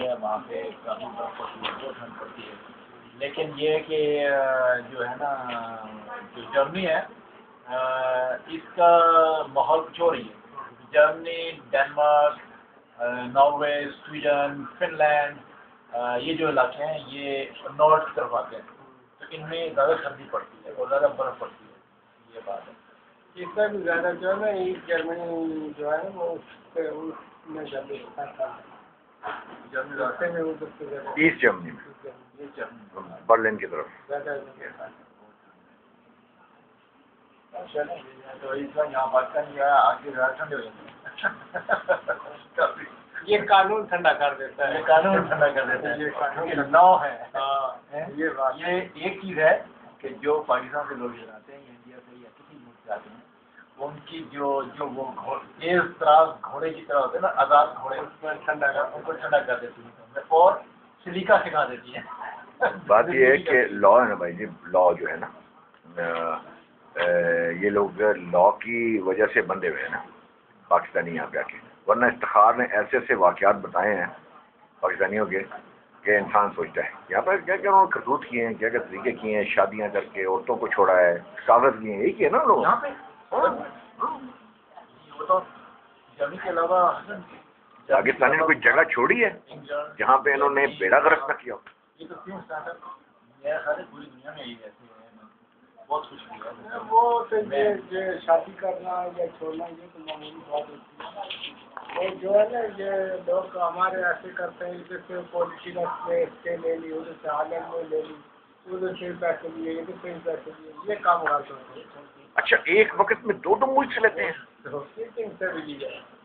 है, वहाँ पे काफ़ी बर्फ पड़ती है, बहुत ठंड पड़ती है। लेकिन ये कि जो है ना, जो जर्मनी है इसका माहौल कुछ और ही है। Germany, Denmark, Norway, Sweden, Finland, ये जो इलाके हैं ये नॉर्थ की तरफ आते हैं, तो इनमें ज़्यादा सर्दी पड़ती है और ज़्यादा बर्फ़ पड़ती है, ये बात है। इसका भी ज़्यादा जो है ना, ईस्ट जर्मनी जो है वो उसमें ज़्यादा ईस्ट जर्मनी में, बर्लिन की तरफ अच्छा नहीं, तो इस बार यहाँ पाकिस्तान या आगे ज़्यादा ठंडे हो जाते हैं। ये कानून ठंडा कर देता है, ये कानून ठंडा कर देता है, ये कानून लॉ है। ये एक चीज़ है कि जो पाकिस्तान से लोग आते हैं या इंडिया से या किसी मुल्क से आते हैं, उनकी जो वो तेज तराज घोड़े की तरह होते हैं ना, आज़ाद घोड़े, उनको ठंडा कर देती है और सलीका सिखा देती है। बात ये है कि लॉ है ना भाई जी, लॉ जो है ना, ये लोग लॉ की वजह से बंधे हुए हैं ना पाकिस्तानी यहाँ पे आके, वरना इफ्तिखार ने ऐसे ऐसे वाक़यात बताए हैं पाकिस्तानियों के कि इंसान सोचता है यहाँ पर क्या क्या उन्होंने करतूत किए हैं, क्या क्या तरीके किए हैं, शादियाँ करके औरतों को छोड़ा है, कागज किए हैं, यही किए ना लोग यहाँ पे। वो तो जर्मनी के अलावा पाकिस्तानी ने कोई जगह छोड़ी है जहाँ पे इन्होंने बेड़ा गर्क न किया। ये तो क्यों सारे पूरी दुनिया में यही रहते हैं, बहुत खुश है। वो तो ये शादी करना या छोड़ना ये तो मामूली बात होती है। और जो है ना, ये लोग हमारे ऐसे करते हैं, जैसे पॉलिटिकल स्टे ले ली, उधर से हालत में ले ली, उधर से पैसे लिए, इधर से पैसे लिए, ये काम करते हैं। अच्छा, एक वक्त में दो मुल्क से लेते हैं,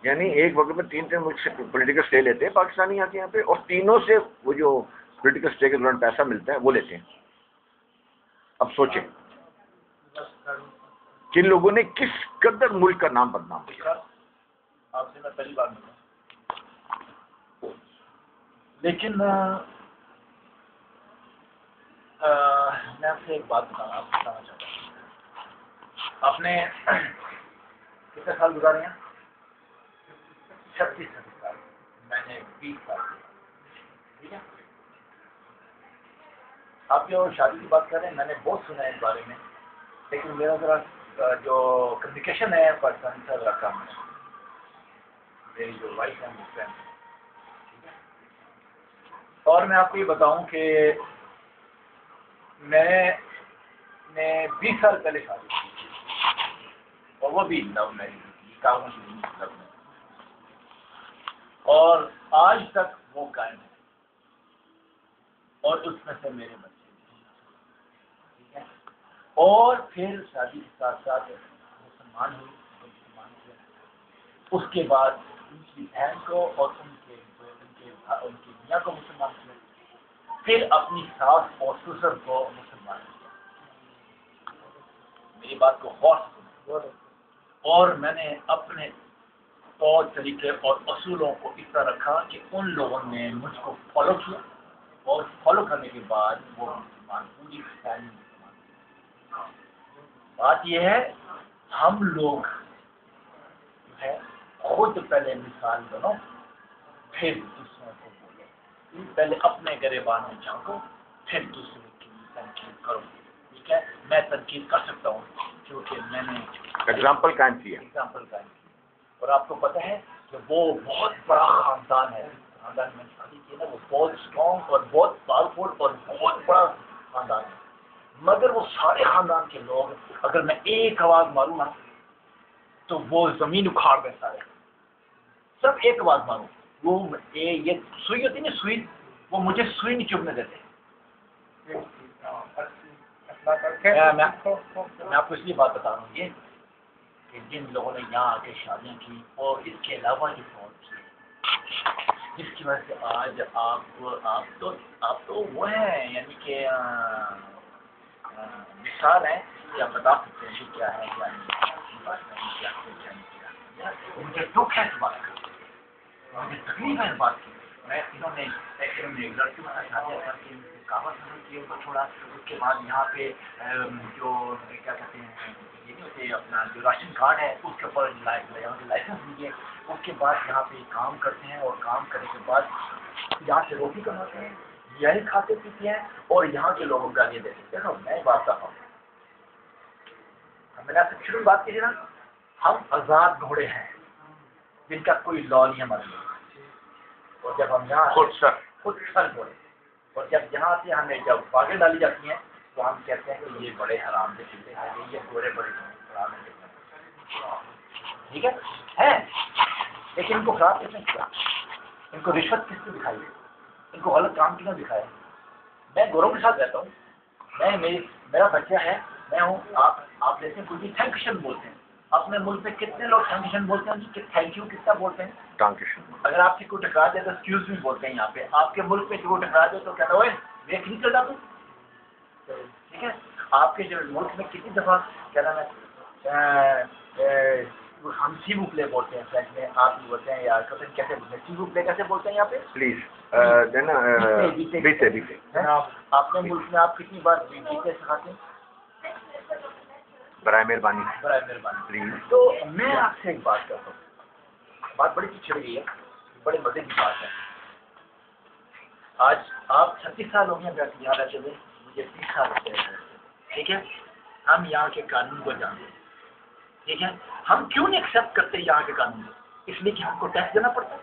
यानी एक वक्त में तीन मुल्क से पॉलिटिकल स्टे लेते हैं पाकिस्तानी आके यहाँ पे, और तीनों से वो जो पॉलिटिकल स्टे के दौरान पैसा मिलता है वो लेते हैं। अब सोचें किन लोगों ने किस कदर मुल्क का नाम बदनाम किया। आपसे मैं पहली बार मिला, लेकिन मैं आपसे एक बात बताना चाहता हूँ। आपने कितने साल गुजारे हैं? 36 साल। मैंने 20 साल। ठीक है, आप जो शादी की बात कर रहे हैं, मैंने बहुत सुना है इस बारे में, लेकिन मेरा ज़रा जो कम्युनिकेशन है पाकिस्तान से ज़रा कम है। मेरी जो वाइफ है वो फ्रेंड है, ठीक है। और मैं आपको ये बताऊं कि मैंने 20 साल पहले शादी की, और वो भी लव मैरिज, कागज नहीं, लव मैरिज, और आज तक वो कायम है, और उसमें से मेरे बच्चे, ठीक है। और फिर शादी के साथ साथ मुसलमान हुई, मुसलमान किया, उसके बाद उनकी बहन को और उनके मियाँ को मुसलमान किया, फिर अपनी सास और ससुर को मुसलमान किया। मेरी बात को गौर से सुनो। और मैंने अपने तौर तरीके और असूलों को इस तरह रखा कि उन लोगों ने मुझको फॉलो किया, और फॉलो करने के बाद वो मुसलमान, पूरी फैमिली मुसलमान। बात यह है, हम लोग जो है खुद पहले मिसाल बनो, फिर दूसरों को बोलो। पहले अपने गिरबान में झांको, फिर दूसरों की तनकीद करो। ठीक है, मैं तनकीद कर सकता हूँ क्योंकि मैंने एग्जाम्पल कायम किया। और आपको पता है कि वो बहुत बड़ा खानदान है, खानदान में शादी की ना, वो बहुत स्ट्रॉन्ग और बहुत पावरफुल और बहुत बड़ा खानदान है, मगर वो सारे खानदान के लोग, अगर मैं एक आवाज़ मारूँ ना तो वो ज़मीन उखाड़ दें, सारे सब एक आवाज़ मारूँ, वो ये सुई होती ना, सुई, वो मुझे सुई नहीं चुभने देते। मैं आपको इसलिए बात बता रहा हूँ ये कि जिन लोगों ने यहाँ आके शादियाँ की और इसके अलावा जो फौज की, जिसकी वजह से आज आप तो वो हैं, यानी कि मिसाल है, क्या बता सकते हैं कि क्या है क्या नहीं, मुझे दुख है इस बात का, मुझे तकलीफ है इस बात की मैं इन्होंने लड़कियों का शादी करके कावा समझ किए उनको छोड़ा। उसके बाद यहाँ पे जो क्या कहते हैं ये नहीं होते अपना जो राशन कार्ड है उसके ऊपर यहाँ के लाइसेंस लिए। उसके बाद यहाँ पे काम करते हैं और काम करने के बाद यहाँ से रोटी कमाते हैं, यही खाते पीते हैं और यहाँ के लोगों का ये देते हैं। देखो मैं बात कर रहा हूँ, मैंने आपसे शुरू में बात की थी ना, हम आज़ाद घोड़े हैं जिनका कोई लॉ नहीं हमारे लिए। और जब हम यहाँ खुद सर घोड़े, और जब यहाँ से हमें जब बागें डाली जाती हैं तो हम कहते हैं कि ये बड़े हराम के चिल्ले हैं, ये घोड़े बड़े हराम के। ठीक है लेकिन इनको खराब किसने किया? इनको रिश्वत किसने दिखाई? इनको गलत काम क्यों दिखाया? मैं गौरव के साथ रहता हूँ, मेरा बच्चा है, मैं हूँ, आप जैसे कुछ थैंक्शन बोलते हैं। अपने मुल्क में कितने लोग थैंक्शन बोलते हैं कि थैंक यू कितना बोलते हैं? अगर आपसे कोई टकरा जाए तो एक्सक्यूज भी बोलते हैं। यहाँ पे आपके मुल्क में जो टकरा जाए तो कहता है वेख नहीं चल रहा तू। ठीक है, आपके जो मुल्क में कितनी दफ़ा क्या नाम है हम सीबू प्ले बोलते हैं फ्रेंच में, आप भी बोलते हैं यार कभी कैसे बोलते हैं सीबू प्ले कैसे बोलते हैं यहाँ पे? प्लीज बीते आपने मुल्क में आप कितनी बार बीते सिखाते हैं? बराए मेहरबानी प्लीज। तो मैं आपसे एक बात करता हूँ, बात बड़ी छिड़ गई है, बड़े मजे की बात है। आज आप 36 साल हो गए यहाँ रहते हुए, मुझे 30 साल होते हैं। ठीक है, हम यहाँ के कानून को जानते हैं। ठीक है, हम क्यों नहीं एक्सेप्ट करते यहाँ के कानून? इसलिए कि हमको टैक्स देना पड़ता है,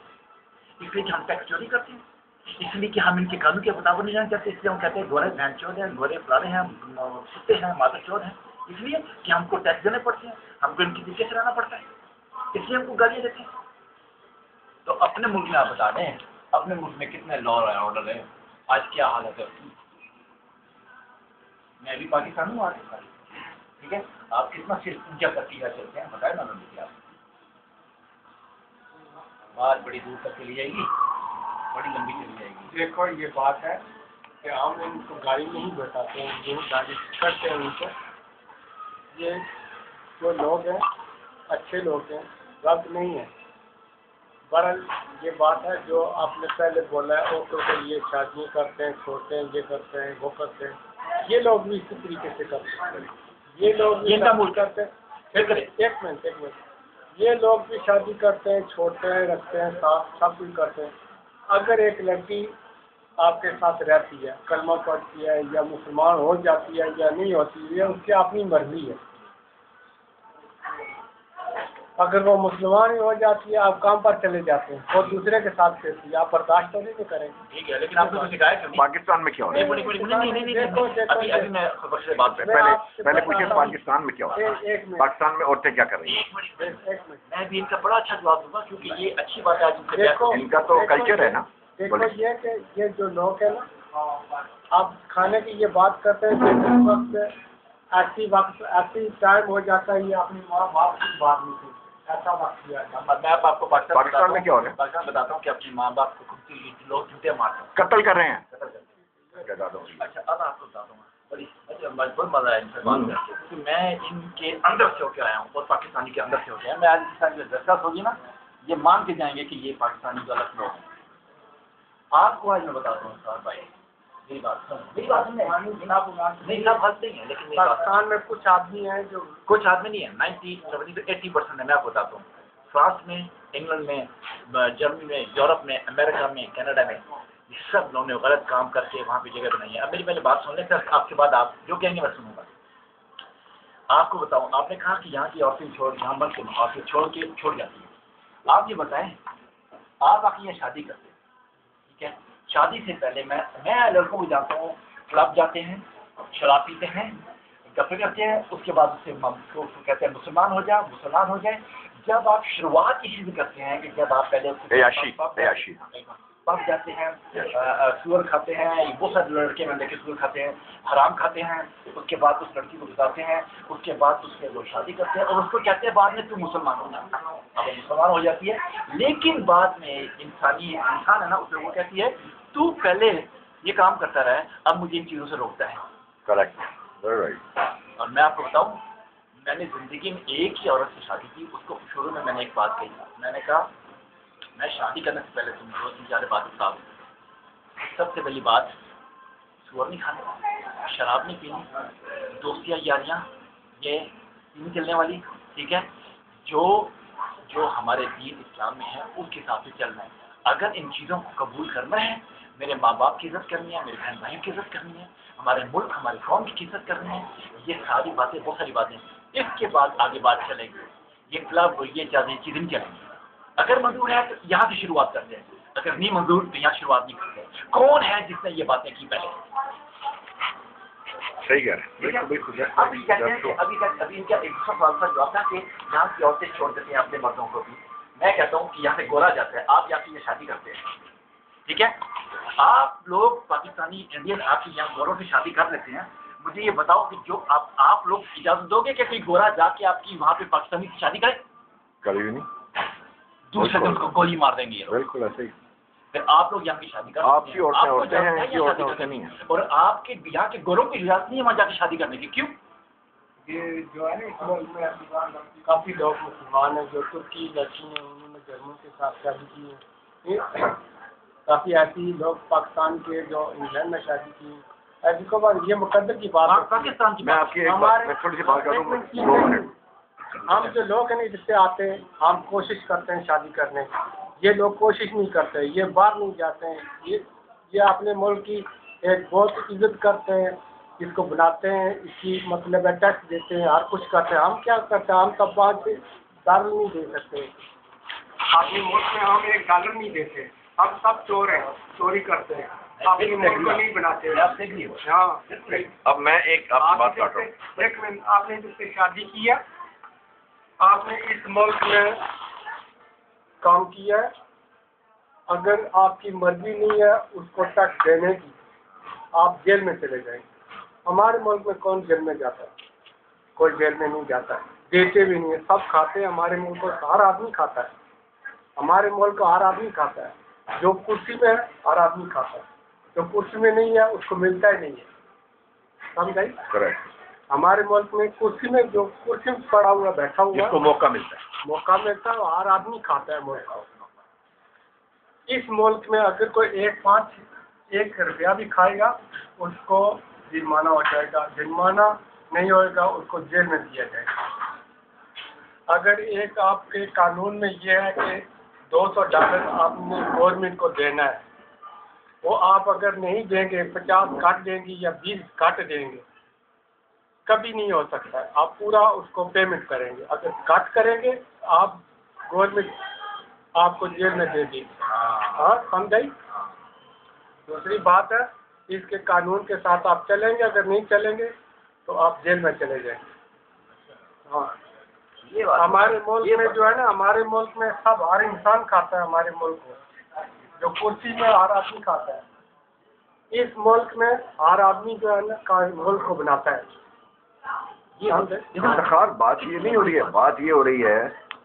इसलिए कि हम टैक्स चोरी करते हैं, इसलिए कि हम इनके कानून के मुताबिक नहीं जाना चाहते, इसलिए हम कहते हैं घोड़े भैंस चोर हैं, घोड़े फलाने हैं, कुत्ते हैं, मादर चोर हैं, इसलिए कि हमको टैक्स देने पड़ते हैं, हमको इनकी तरीके से रहना पड़ता है, इसलिए हमको गालियाँ देते हैं। तो अपने मुल्क में आप बता दें, अपने मुल्क में कितने लॉ एंड ऑर्डर है, आज क्या हालत है? मैं भी पाकिस्तान हूँ आज। ठीक है, आप कितना सिर्फ ऊंचा करती चलते हैं बताए ना मुझे। आप बात बड़ी दूर तक चली जाएगी, बड़ी लंबी चली जाएगी। देखो ये बात है कि हम इनको गाड़ी नहीं बताते हैं, जो गाड़ी करते हैं उनको, ये जो लोग हैं अच्छे लोग हैं, गलत नहीं है। बहरहाल ये बात है जो आपने पहले बोला है, औरतों के लिए शादियाँ करते हैं, छोड़ते हैं, ये करते हैं, वो करते हैं, ये लोग भी इसी तरीके से करते हैं। ये लोग भी शादी करते हैं, एक मिनट, ये लोग भी शादी करते हैं, छोड़ते हैं, रखते हैं, साथ सब कुछ करते हैं। अगर एक लड़की आपके साथ रहती है, कलमा पढ़ती है या मुसलमान हो जाती है या नहीं होती है, उसकी अपनी मर्जी है। अगर वो मुसलमान ही हो जाती है, आप काम पर चले जाते हैं और दूसरे के साथ फिरती है, आप बर्दाश्त तो नहीं करेंगे। ठीक है, लेकिन आपने कुछ सिखाया क्यों? पाकिस्तान में क्या हो रहा है? पहले पूछिए पाकिस्तान में क्या हो रहा है? पाकिस्तान में औरतें क्या कर रही हैं? एक मिनट, मैं भी इनका बड़ा अच्छा जवाब दूंगा क्योंकि ये अच्छी बात है। देखो इनका तो कल्चर है ना। देखो ये कि ये जो लोग है ना, आप खाने की ये बात करते हैं कि वक्त ऐसी टाइम हो जाता है, ये अपनी माँ बाप की बात नहीं थी, ऐसा वक्त किया था। मैं आपको पाकिस्तान में क्या हो रहा है पाकिस्तान बताता हूँ कि अपनी माँ बाप को लोग जूते मारते हैं, कत्ल कर रहे हैं। अच्छा, अब आपको बता दूँगा, बड़ी बहुत मजा है इनसे बात करके, क्योंकि मैं इनके अंदर से होकर आया हूँ और पाकिस्तानी के अंदर से होके आया। मैं आज के साथ जो दस्खत होगी ना, ये मान के जाएंगे कि ये पाकिस्तानी गलत लोग हैं। आपको आज मैं बताता हूँ सर भाई, मेरी बात नहीं, सब हद नहीं है, लेकिन पाकिस्तान में कुछ आदमी हैं जो, कुछ आदमी नहीं है, 90-70-80% है। मैं आपको बताता हूँ, फ्रांस में, इंग्लैंड में, जर्मनी में, यूरोप में, अमेरिका में, कनाडा में, सब लोगों ने गलत काम करके वहाँ पे जगह बनाई है। अब मेरी पहले बात सुन लें, फिर आपके बाद आप जो कहेंगे मैं सुनूंगा। आपको बताऊँ, आपने कहा कि यहाँ की औरतें यहाँ मत के औरतें छोड़ जाती है। आप ये बताएं, आप आके यहाँ शादी करते हैं, ठीक है, शादी से पहले मैं लड़कों को जानता हूँ, क्लब जाते हैं, शराब पीते हैं, गप्पे करते हैं, उसके बाद उससे कहते हैं मुसलमान हो जाए। जब आप शुरुआत इसी से करते हैं कि जब आप पहले पब जाते हैं, सुअर खाते हैं, वो सब लड़के में लेके सुअर खाते हैं, हराम खाते हैं, उसके बाद उस लड़की को बताते हैं, उसके बाद उससे वो शादी करते हैं और उसको कहते हैं बाद में तू मुसलमान हो जा। अब वो मुसलमान हो जाती है, लेकिन बाद में इंसान है ना, उस लोगों को कहती है तू पहले ये काम करता रहा है, अब मुझे इन चीज़ों से रोकता है। करेक्ट, और मैं आपको बताऊँ, मैंने ज़िंदगी में एक ही औरत से शादी की। उसको शुरू में मैंने एक बात कही, मैंने कहा मैं शादी करने से पहले तुम 2-3 बातें साहब, सबसे पहली बात, सुअर नहीं खाना, शराब नहीं पीनी, दोस्तियाँ यारियाँ ये नहीं चलने वाली, ठीक है। जो हमारे दीन इस्लाम में है उसके हिसाब से चलना है। अगर इन चीज़ों को कबूल करना है, मेरे माँ बाप की इज्जत करनी है, मेरे बहन भाइयों की इज्जत करनी है, हमारे मुल्क हमारे कौम की इज्जत करनी है, ये सारी बातें, बहुत सारी बातें, इसके बाद आगे बात चलेगी। ये क्लब ये चीज़ें नहीं चलेंगी। अगर मंजूर है तो यहाँ से शुरुआत करते हैं, अगर नहीं मंजूर तो यहाँ शुरुआत नहीं करते। कौन है जिसने ये बातें की पहले? सही कह रहे हैं, बिल्कुल। अभी कहते हैं कि अभी इनका एक दूसरा सवाल का जवाब था कि यहाँ की औरतें छोड़ देते हैं अपने मर्दों को भी। मैं कहता हूँ कि यहाँ से गोरा जाता है, आप यहाँ से ये शादी करते हैं, ठीक है। आप लोग पाकिस्तानी इंडियन आपकी यहाँ गोरों से शादी कर लेते हैं। मुझे ये बताओ कि जो आप लोग इजाजत दोगे कि कोई गोरा जाके आपकी वहाँ पे पाकिस्तानी की शादी करे? कभी भी नहीं। दूसरे दिन उसको गोली मार देंगे ये लोग। बिल्कुल ऐसे ही। फिर आप लोग यहाँ की शादी कर, आपकी औरतें होते हैं, इनकी औरतें नहीं है। और आपके यहाँ के गोरों की इजाजत नहीं है वहाँ जाके शादी करने की, क्यों? ये जो है ना इस मुल्क में काफ़ी लोग मुसलमान हैं जो तुर्की लड़की हैं, उन्होंने जर्मन के साथ शादी की है। काफ़ी ऐसी लोग पाकिस्तान के जो इंग्लैंड में शादी की हैं। ऐसी को बात ये मुकद्दर की बात है। पाकिस्तान की मैं आपकी एक बात, मैं थोड़ी सी बात करूँ, 2 मिनट। हम जो लोग हैं ना जिससे आते हैं, हम कोशिश करते हैं शादी करने की। ये लोग कोशिश नहीं करते, ये बाहर नहीं जाते हैं। ये अपने मुल्क की एक बहुत इज्जत करते हैं, इसको बनाते हैं, इसकी मतलब है टैक्स देते हैं, हर कुछ करते हैं। हम क्या करते हैं, हम तब $5 नहीं दे सकते अपने मुल्क में। हम $1 नहीं देते। हम सब चोर हैं, चोरी करते हैं, अपने मुल्क को नहीं बनाते। हाँ, अब मैं एक आपकी बात काट रहा हूँ। एक मिनट, आपने जिससे शादी की है, आपने इस मुल्क में काम किया है, अगर आपकी मर्जी नहीं है उसको टैक्स देने की, आप जेल में चले जाएंगे। हमारे मुल्क में कौन जेल में जाता है? कोई जेल में नहीं जाता है, देते भी नहीं है, सब खाते हैं। हमारे मुल्क को हर आदमी खाता है, हमारे मुल्क को हर आदमी खाता है। जो कुर्सी में है हर आदमी खाता है, जो कुर्सी में नहीं है उसको मिलता ही नहीं है। समझ गई? करेक्ट। हमारे मुल्क में कुर्सी में जो कुर्सी में पड़ा हुआ बैठा हुआ जिसको मौका मिलता है, हर आदमी खाता है मुल्क को। इस मुल्क में अगर कोई 1 रुपया भी खाएगा उसको जुर्माना हो जाएगा, जुर्माना नहीं होएगा उसको जेल में दिया जाएगा। अगर एक आपके कानून में ये है कि $200 आपने गवर्नमेंट को देना है, वो आप अगर नहीं देंगे, 50 काट देंगे या 20 काट देंगे, कभी नहीं हो सकता है। आप पूरा उसको पेमेंट करेंगे। अगर कट करेंगे आप, गवर्नमेंट आपको जेल में दे देगी। हाँ, समझ गई? दूसरी बात है, इसके कानून के साथ आप चलेंगे, अगर नहीं चलेंगे तो आप जेल में चले जाएंगे। हाँ, ये बात हमारे मुल्क में जो है ना, हमारे मुल्क में सब हर इंसान खाता है। हमारे मुल्क में जो कुर्सी में हर आदमी खाता है, इस मुल्क में हर आदमी जो है ना मुल्क को बनाता है। इफ्तिखार बात ये नहीं हो रही है, बात ये हो रही है,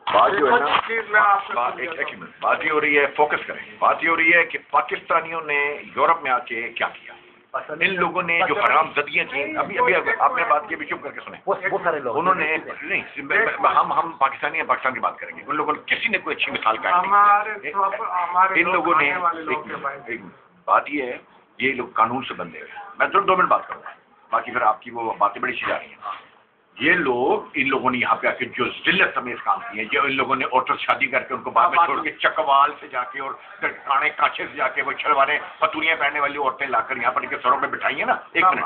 बात जो है ना, एक मिनट, बात ये हो रही है, फोकस करें। बात ये हो रही है कि पाकिस्तानियों ने यूरोप में आके क्या किया। इन लोगों ने जो हराम जदियाँ की, अभी आपने बात की, अभी चुप करके सुने। वो सारे लोग उन्होंने नहीं, हम पाकिस्तानी हैं, पाकिस्तान की बात करेंगे। उन लोगों ने किसी ने कोई अच्छी मिसाल काटी। इन लोगों ने, बात ये है, ये लोग कानून से बंधे हुए। मैं सिर्फ 2 मिनट बात करूँगा, बाकी फिर आपकी वो बातें बड़ी सी जा रही हैं। ये लोग, इन लोगों ने यहाँ पे आके जो जिल्लत समेत काम किए, जो इन लोगों ने औरतों से शादी करके उनको बाद में छोड़ के चकवाल से जाके और काने काछे से जाके वो छलवाने पतुरियाँ पहनने वाली औरतें लाकर यहाँ पर इनके सरों में बिठाई है ना। 1 मिनट,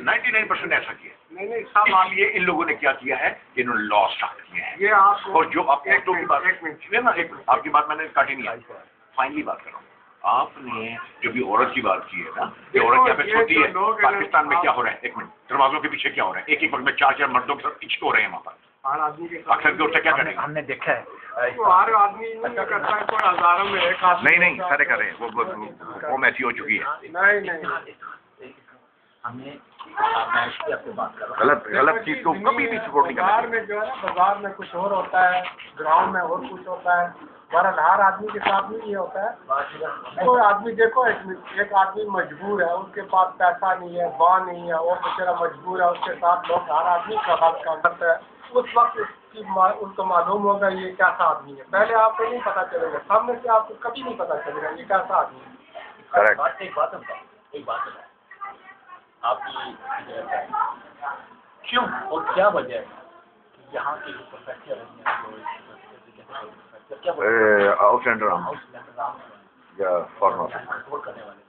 99% ऐसा किया। इसलिए इन लोगों ने क्या किया है, इन्होंने लॉ स्टार्ट किए हैं। और जो आप औरतों की बात, आपकी बात मैंने काटी नहीं आई, फाइनली बात कर रहा हूँ। आपने जो भी औरत की बात की है ना, ये औरत यहाँ पे छोटी है। पाकिस्तान में क्या हो रहा है, 1 मिनट, दरवाजों के पीछे क्या हो रहा है, एक वक्त में 4 मर्दों के साथ इश्क हो रहे हैं वहाँ पर। अक्सर की औरतें क्या करें, हमने देखा है, हर आदमी नहीं करता है, कोई हजारों में एक आदमी नहीं सारे कर रहे हैं, वो मैसी हो चुकी है। नहीं हमने, मैं इसकी आपसे बात कर रहा हूँ, गलत चीज को कभी भी सपोर्ट नहीं करना। बाजार में जो है ना, बाजार में कुछ और होता है, ग्राउंड में और कुछ होता है। बहरहाल हर आदमी के साथ भी ये होता है। कोई आदमी देखो, एक आदमी मजबूर है, उसके पास पैसा नहीं है, नहीं है, वो बेचारा मजबूर है, उसके साथ लोग हर आदमी का बात काम करता है। उस वक्त उसको मालूम होगा ये कैसा आदमी है। पहले आपको नहीं पता चलेगा, सामने से आपको कभी नहीं पता चलेगा ये कैसा आदमी है। एक बात बताओ, आपकी क्यों और क्या वजह है यहाँ के जो प्रोफेसर या फॉर्मर करने वाले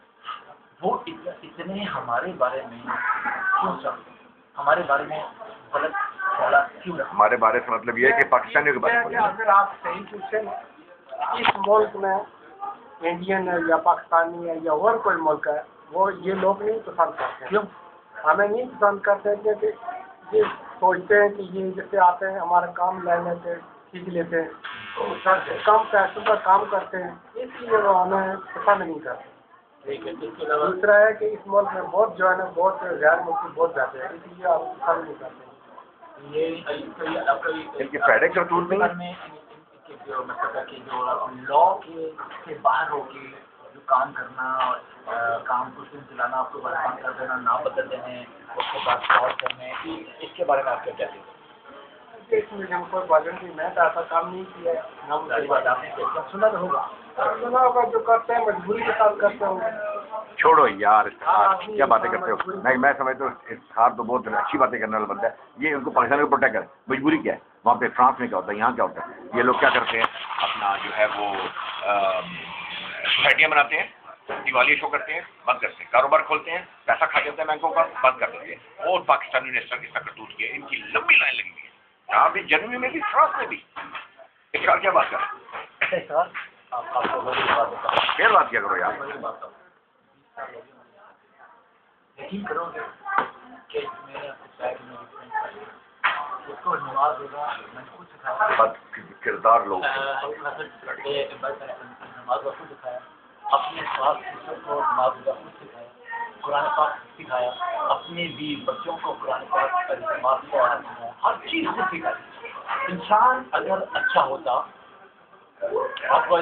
वो इतने हमारे बारे में क्यों समझते, हमारे बारे में गलत क्यों? हमारे बारे से मतलब ये है कि पाकिस्तानियों के बारे में अगर आप सही पूछें, इस मुल्क में इंडियन है या पाकिस्तानी है या और कोई मुल्क है, वो ये लोग नहीं पसंद करते। क्यों हमें नहीं पसंद करते? क्योंकि ये सोचते हैं कि ये जैसे आते हैं हमारा काम ले लेते हैं, सीख लेते हैं, कम पैसों का काम करते हैं, इसलिए वो हमें पसंद नहीं करते। दूसरा है कि इस मुल्क में बहुत जो है ना, बहुत गैर मुल्की बहुत जाते हैं, इसलिए आप पसंद नहीं करते। ये इनके पैडे करतूत नहीं जो मतलब कि जो लॉ के बाहर होके जो काम करना, काम कुछ दिन चलाना, आपको बंद कर देना, ना बदल देने, उसके बाद और करने, इसके बारे में आप क्या कहते हैं? इसमें हम कोई वॉलंटी, मैं तो ऐसा काम नहीं किया है ना। सारी बात आपने सुना तो होगा, जो करते हैं मजबूरी के साथ करते होंगे। छोड़ो यार, क्या बातें करते हो? नहीं, मैं समझता हूँ इफ्तिखार तो बहुत अच्छी बातें करने वाला बंदा है। ये उनको पाकिस्तान को प्रोटेक्ट करे, मजबूरी क्या है? वहाँ पे फ्रांस में क्या होता है, यहाँ क्या होता है? ये लोग क्या करते हैं, अपना जो है वो सोसाइटियाँ बनाते हैं, दिवाली शो करते हैं, बंद करते हैं, कारोबार खोलते हैं, पैसा खा जाते हैं बैंकों का, बंद कर देते हैं। और पाकिस्तानी ने सर करतूत किया, इनकी लंबी लाइन लगी हुई है, यहाँ भी जर्मनी में भी, फ्रांस में भी। इसका क्या बात कर सर? फिर बात क्या करो यार, यकीन करोगे कि मैंने उसको नवाज होगा, मैंने कुछ सिखाया, किरदार लोग नमाज का खुद सिखाया, अपने स्वास्थ्य को नमाज का खुद सिखाया, कुरान पाक सिखाया, अपने भी बच्चों को कुरान पाक का इस्तेमाल सिखाया, हर चीज़ खुद सिखाई। इंसान अगर अच्छा होता, आपको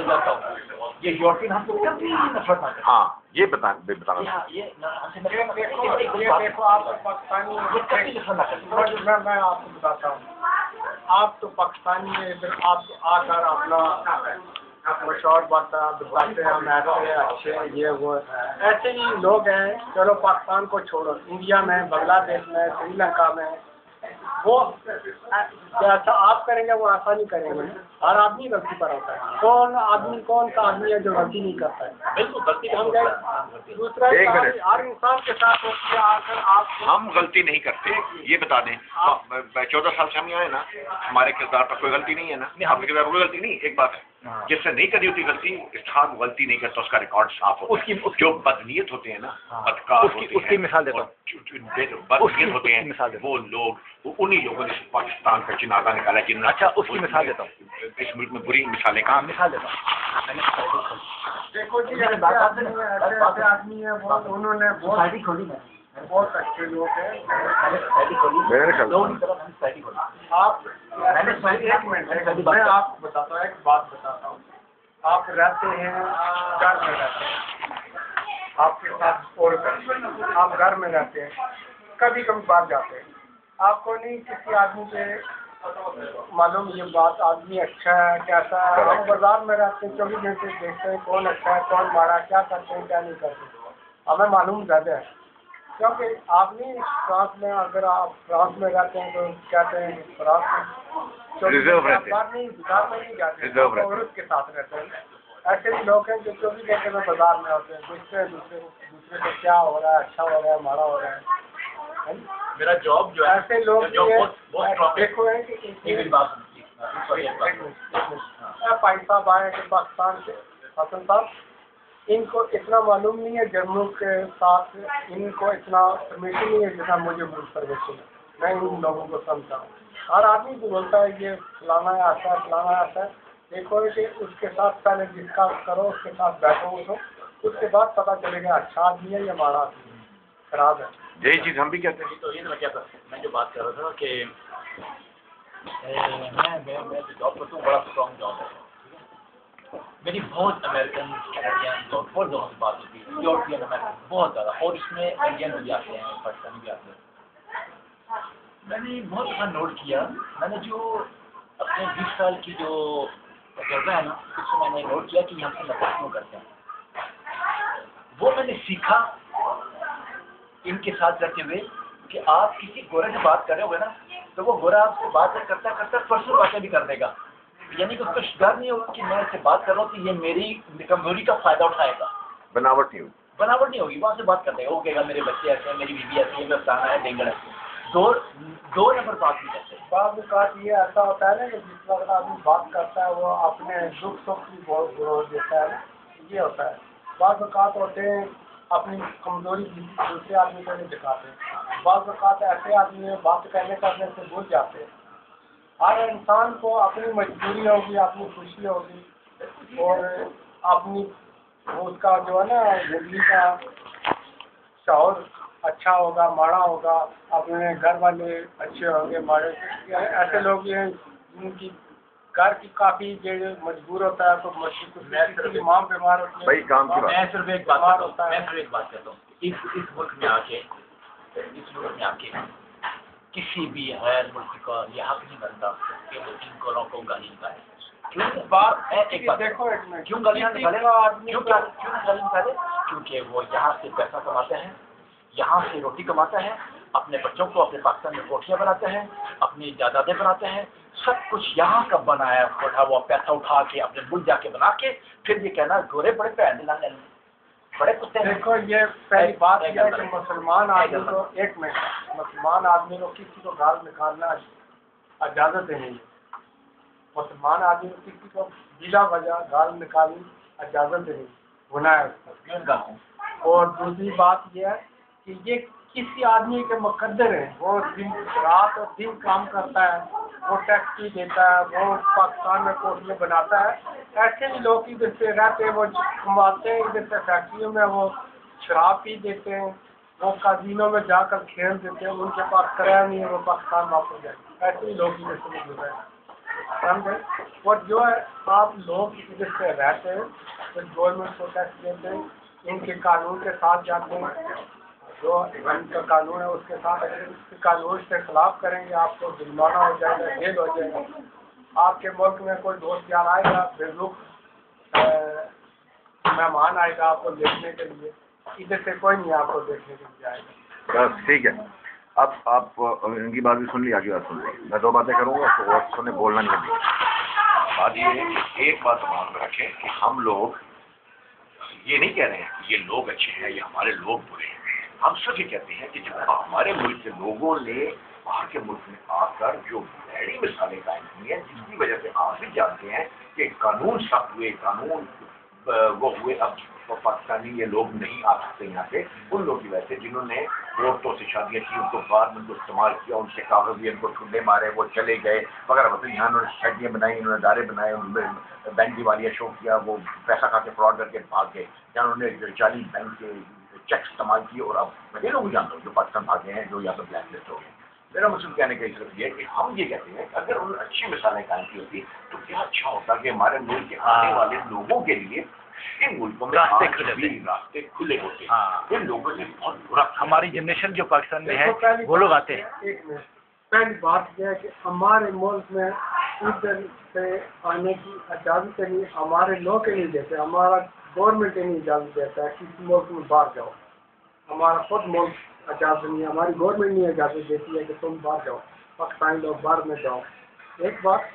ये यूरोपियन हमसे कभी नफरत ना करते। हाँ, ये बताना ये देखो, आप तो पाकिस्तानी, मैं आपको बताता हूँ, आप तो पाकिस्तानी है, इधर आप आकर अपना मशहूर बताते हैं हम ऐसे अच्छे हैं, ये वो ऐसे ही लोग हैं। चलो पाकिस्तान को छोड़ो, इंडिया में, बांग्लादेश में, श्रीलंका में, वो जैसा आप करेंगे वो ऐसा नहीं करेंगे। हर आदमी गलती पर होता है। कौन सा आदमी है जो गलती नहीं करता है? बिल्कुल गलती समझे। दूसरा हर इंसान के साथ आकर आप, हम गलती नहीं करते, ये बता दें। 14 साल से हम यहाँ है ना, हमारे किरदार पर कोई गलती नहीं है ना, आपके किरदार पर कोई गलती नहीं। एक बात है, जिससे नहीं करी होती गलती, इफ्तिखार गलती नहीं करता, उसका रिकॉर्ड साफ होता है। जो बदनीयत होते हैं ना, बदकार होते हैं, उसकी मिसाल देता हूँ, बदनीयत होते हैं, वो लोग, उन्हीं लोगों ने पाकिस्तान का चिनागा निकाला जिन्होंने। अच्छा, उसकी मिसाल देता हूँ, इस मुल्क में बुरी मिसालें कहाँ? मिसाल देता हूँ, देखो जी, ऐसे आदमी है वो, उन्होंने बहुत खोली, बहुत अच्छे लोग हैं। आप एक मिनट, मैं आपको बताता हूँ, एक बात बताता हूँ। आप रहते हैं घर में, रहते हैं आपके साथ, और आप घर में रहते हैं, कभी कभी बाहर जाते हैं, आपको नहीं किसी आदमी पे मालूम ये बात, आदमी अच्छा है कैसा है। हम बाजार में रहते हैं, 24 घंटे देखते हैं कौन अच्छा है कौन माड़ा, क्या करते हैं क्या नहीं करते, हमें मालूम ज़्यादा है। क्योंकि आप नहीं फ्रांस में, अगर आप फ्रांस में रहते हैं तो कहते हैं फ्रांस में रिजर्व रहते हैं, बाजार में नहीं जाते, औरत के साथ रहते हैं। ऐसे भी लोग हैं जो 24 घंटे में बाजार में होते हैं, देखते हैं दूसरे को क्या हो रहा है, अच्छा हो रहा है, माड़ा हो रहा है। मेरा जॉब जो है, ऐसे लोग देखो है कि भाई साहब आए थे पाकिस्तान से, हसन साहब, इनको इतना मालूम नहीं है जम्मू के साथ, इनको इतना परमिशन नहीं है जितना मुझे परमिशन है। मैं इन लोगों को समझता हूँ। हर आदमी को बोलता है ये फलाना आता है फलाना आता है। देखो कि उसके साथ पहले जिसका करो, उसके साथ बैठो उठो, उसके बाद पता चलेगा अच्छा आदमी है या माड़ा आदमी है, खराब है। यही चीज़ हम भी कहते हैं। तो ये मैं क्या था, मैं जो बात कर रहा था कि मैं जॉब करता हूँ, बड़ा स्ट्रॉन्ग जॉब है, मेरी बहुत अमेरिकन, कैनेडियन और बहुत लोगों से बात होती है, यूरोपियन अमेरिकन बहुत ज़्यादा, और इसमें इंडियन भी आते हैं, पाकिस्तानी भी आते हैं। मैंने बहुत दफ़ा नोट किया, मैंने जो अपने 20 साल की जो तजुर्बा है ना, उसमें मैंने नोट किया कि यहाँ से नफरत क्यों करते हैं। वो मैंने सीखा इनके साथ रहते हुए कि आप किसी गोरे से बात कर रहे होगे ना, तो वो गोरा आपसे बात करता करता परसों बातें भी कर देगा, यानी कि उसको डर नहीं होगा कि मैं इससे बात कर रहा हूँ तो ये मेरी कमजोरी का फायदा उठाएगा। बनावट नहीं होगी, बनावट नहीं होगी, वहाँ से बात कर देगा, वो कहेगा मेरे बच्चे ऐसे हैं, मेरी बीवी ऐसी है, मैं फलाना है, डेंगल है। दो नंबर बात नहीं करते। बात बात ये ऐसा होता है ना कि जिस वक्त आदमी बात करता है वो अपने दुख सुख की बहुत विरोध देता है, ये होता है। बात वक़ात होते हैं अपनी कमजोरी दूसरे आदमी को नहीं दिखाते, बात वक़ात ऐसे आदमी हैं बात करने से भूल जाते हैं। हर इंसान को अपनी मजबूरी होगी, अपनी खुशी होगी, और अपनी उसका जो है ना जिंदगी का शौर अच्छा होगा, माड़ा होगा, अपने घर वाले अच्छे होंगे, माड़े। ऐसे लोग हैं जिनकी घर की काफ़ी जो मजबूर होता है, तो किसी माँ बीमार होती है, भाई काम की बात। मैं सिर्फ एक बात कहता हूँ, इस मुल्क में आके किसी भी गैर मुल्क का यह हक नहीं बनता कि वो इन कोलों को गाली निकाले। क्यों बात है, एक बात देखो, क्यों गालियाँ निकाले, क्यों गाली निकाले? क्योंकि वो यहाँ से पैसा कमाते हैं, यहाँ से रोटी कमाता है, अपने बच्चों को अपने पाकिस्तान में कोठियाँ बनाते हैं, अपनी जायदादें बनाते हैं, सब कुछ यहाँ का बनाया खोटा हुआ पैसा उठा के अपने मुल्क जाके बना के फिर ये कहना गोरे बड़े पैर दिलाने बड़े कुत्ते। देखो ये पहली बात यह है कि मुसलमान आदमी को मुसलमान आदमी को किसी को गाल निकालना इजाज़त नहीं है। मुसलमान आदमी को किसी को बिला वजह गाल निकालनी इजाज़त नहीं, गुनाह है उसका। और दूसरी बात यह है कि ये किसी आदमी के मुकद्दर है, वो दिन रात और दिन काम करता है, वो टैक्स भी देता है, वो पाकिस्तान में कोठियाँ बनाता है। ऐसे भी लोग इधर से रहते हैं, वो कमाते हैं, इधर से फैक्ट्रियों में वो शराब पी देते हैं, वो काजीनों में जाकर खेल देते हैं, उनके पास किराया नहीं है, वो पाकिस्तान वापस जाए। ऐसे ही लोग इधर से गुजर रहे हैं, समझे। और जो है आप लोग इधर से रहते हैं, तो गवर्नमेंट को टैक्स देते हैं, इनके कानून के साथ जाते हैं, जो इनका कानून है उसके साथ। अगर इसके कानून के खिलाफ करेंगे आपको जुर्माना हो जाएगा, जेल हो जाएगा। आपके मुल्क में कोई दोस्त यार आएगा, बेरुख मेहमान आएगा आपको देखने के लिए, इधर से कोई नहीं आपको देखने के लिए आएगा। बस ठीक है, अब आप इनकी बात भी सुन ली, आगे बात सुन ली। मैं दो बातें करूँगा तो और सुने बोलना नहीं दी। बात ये है कि एक बात ध्यान में रखें कि हम लोग ये नहीं कह रहे हैं कि ये लोग अच्छे हैं या हमारे लोग बुरे हैं। हम सिर्फ ये कहते हैं कि जब हमारे मुल्क के लोगों ने बाहर के मुल्क में आकर जो बड़ी मिसालें कायम की हैं, जिसकी वजह से आप भी जानते हैं कि कानून सख्त हुए, कानून वो हुए, अब तो पाकिस्तानी ये लोग नहीं आ सकते यहाँ से, उन लोगों की वजह से जिन्होंने औरतों से शादियाँ की, उनको बार में उनको इस्तेमाल किया, उनसे कागज भी उनको ठुंडे मारे, वो चले गए वगैरह वगैरह। यहाँ उन्होंने शादियाँ बनाई, उन्होंने दारे बनाए, बैंक दिवालिया शो किया, वो पैसा खा के फ्रॉड करके भाग गए। यहाँ उन्होंने जाली बैंक के चेक इस्तेमाल किए, और अब मैं लोग जानता हूँ जो पाकिस्तान भागे हैं, जो यहाँ पर ब्लैक लिस्ट हो गए। मेरा मुझे कहने का सिर्फ ये है कि हम ये कहते हैं कि अगर उन्होंने अच्छी मिसालें कायम की होती तो क्या अच्छा होता कि हमारे मुल्क के आने वाले लोगों के लिए इन मुल्कों में रास्ते खुले होते। इन लोगों से बहुत बुरा, हमारी जनरेशन जो पाकिस्तान में है वो लोग आते हैं। एक मिनट, पहली बात यह है कि हमारे मुल्क में इधर से आने की इजाज़त नहीं, हमारे लोग नहीं देते, हमारा गवर्नमेंट नहीं इजाज़त देता है किसी मुल्क में बाहर जाओ। हमारा खुद मुल्क इजाज़त नहीं है, हमारी गवर्नमेंट नहीं इजाज़त देती है कि तुम बाहर जाओ, पाकिस्तानी लोग बाहर में जाओ। एक बात।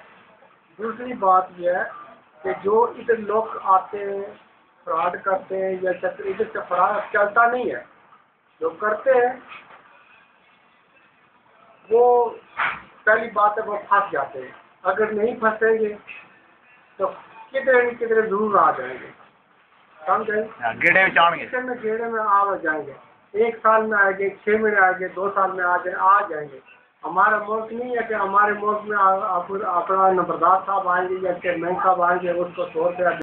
दूसरी बात यह है कि जो इधर लोग आते हैं फ्रॉड करते हैं या इधर से फ्रॉड चलता नहीं है, जो करते हैं वो पहली बात है वो फंस जाते हैं। अगर नहीं फंसेंगे तो किधर न किधर जरूर आ जाएंगे, समझे, गेड़े में आ जाएंगे। 1 साल में आएंगे, 6 महीने आएंगे, 2 साल में आ जाएंगे। हमारा मुल्क नहीं है कि हमारे मुल्क में अपना नंबरदार साहब आएंगे या चेयरमैन साहब आएंगे, उसको 100 रुपया